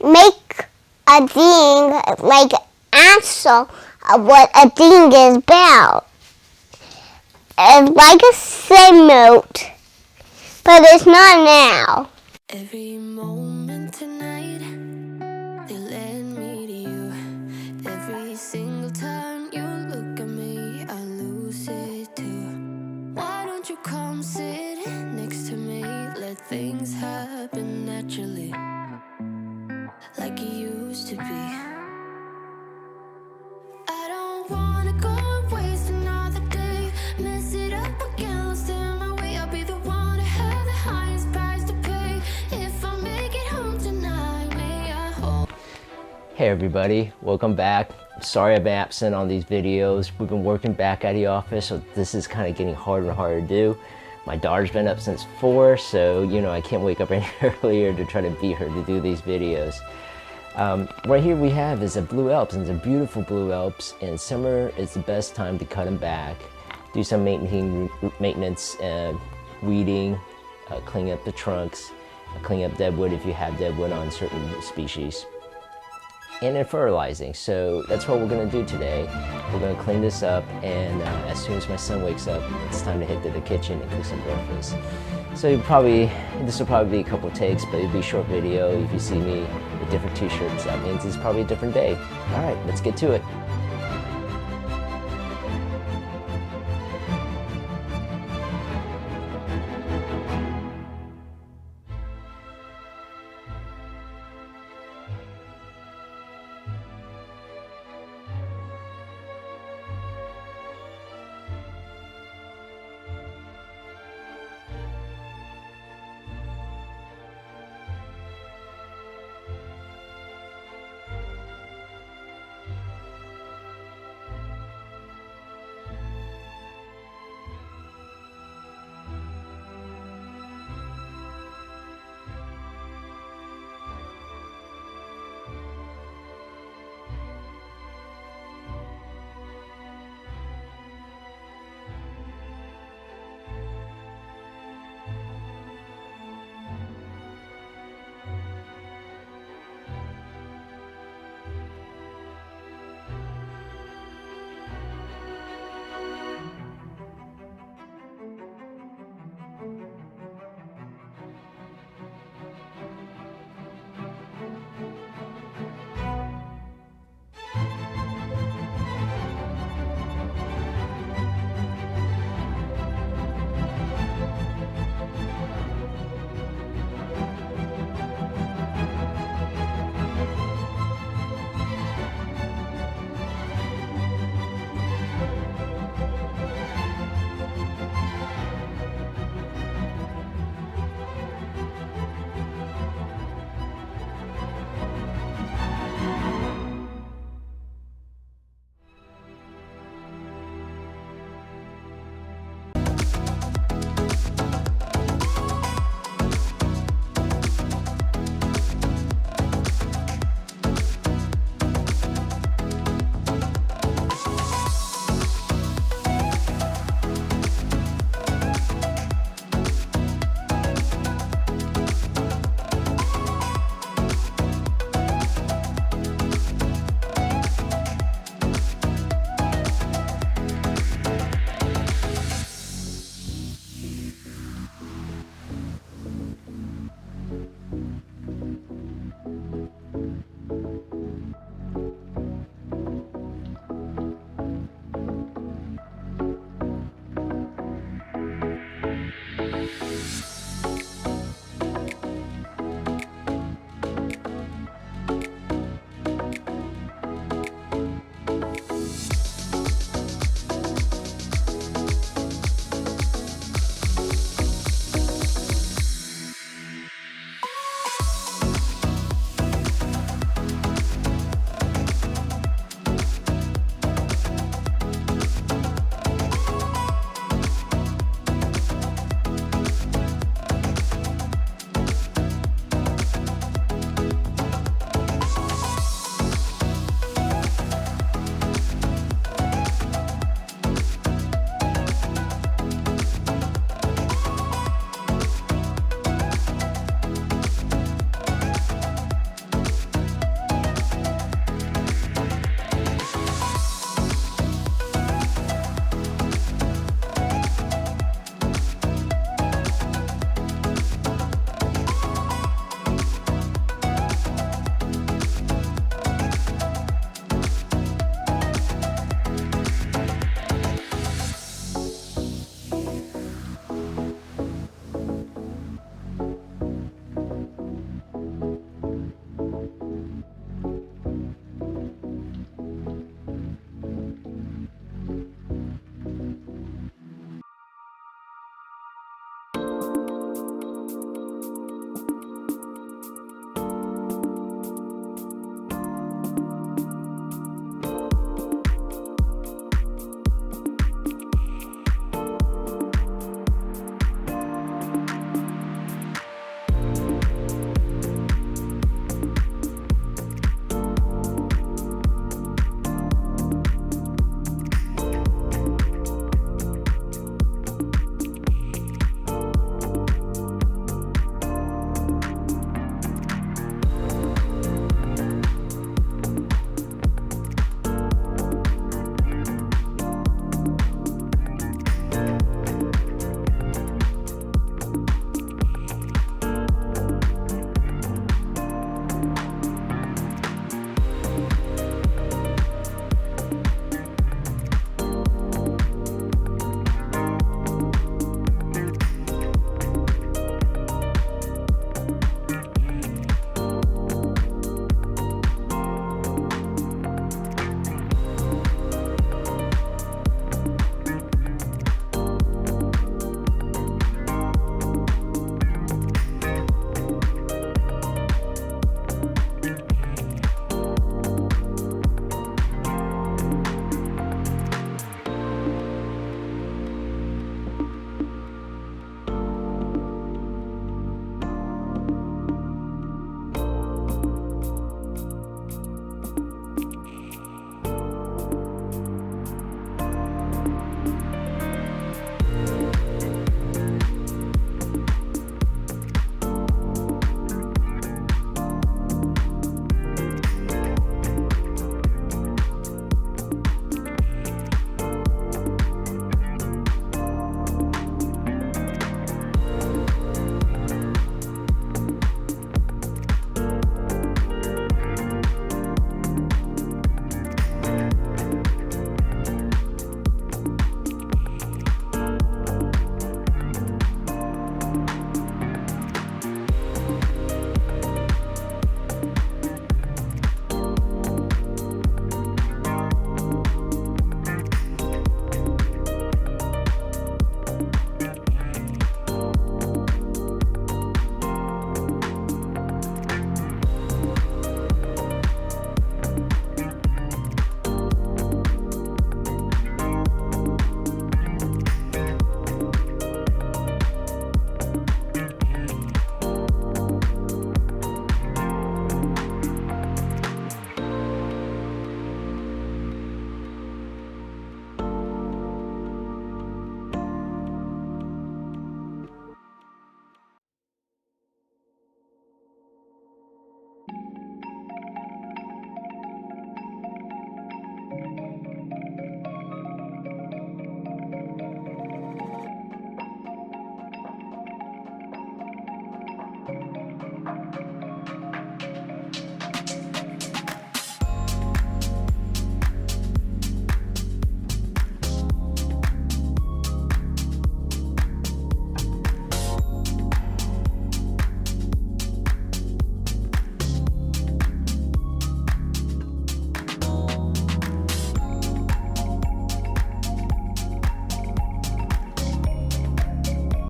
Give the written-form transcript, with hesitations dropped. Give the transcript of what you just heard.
make a thing, like answer what a thing is about. It's like a same note, but it's not now. Every moment tonight, they led me to you. Every single time you look at me, I lose it too. Why don't you come sit next to me? Let things happen naturally, like it used to be. I don't wanna go and waste another day. Mess it up again, lost in my way. I'll be the one to have the highest price to pay. If I make it home tonight, may I hold. Hey everybody, welcome back. Sorry I've been absent on these videos. We've been working back at the office, so this is kind of getting harder and harder to do. My daughter's been up since 4, so I can't wake up any earlier to try to beat her to do these videos. Right here we have is a blue Alps, and it's a beautiful blue Alps, and summer is the best time to cut them back, do some maintenance, weeding, clean up the trunks, clean up deadwood if you have deadwood on certain species, and then fertilizing. So that's what we're going to do today. We're going to clean this up, and as soon as my son wakes up, it's time to head to the kitchen and cook some breakfast. So this will probably be a couple takes, but it'll be a short video. If you see me with different t-shirts, that means it's probably a different day. All right, let's get to it.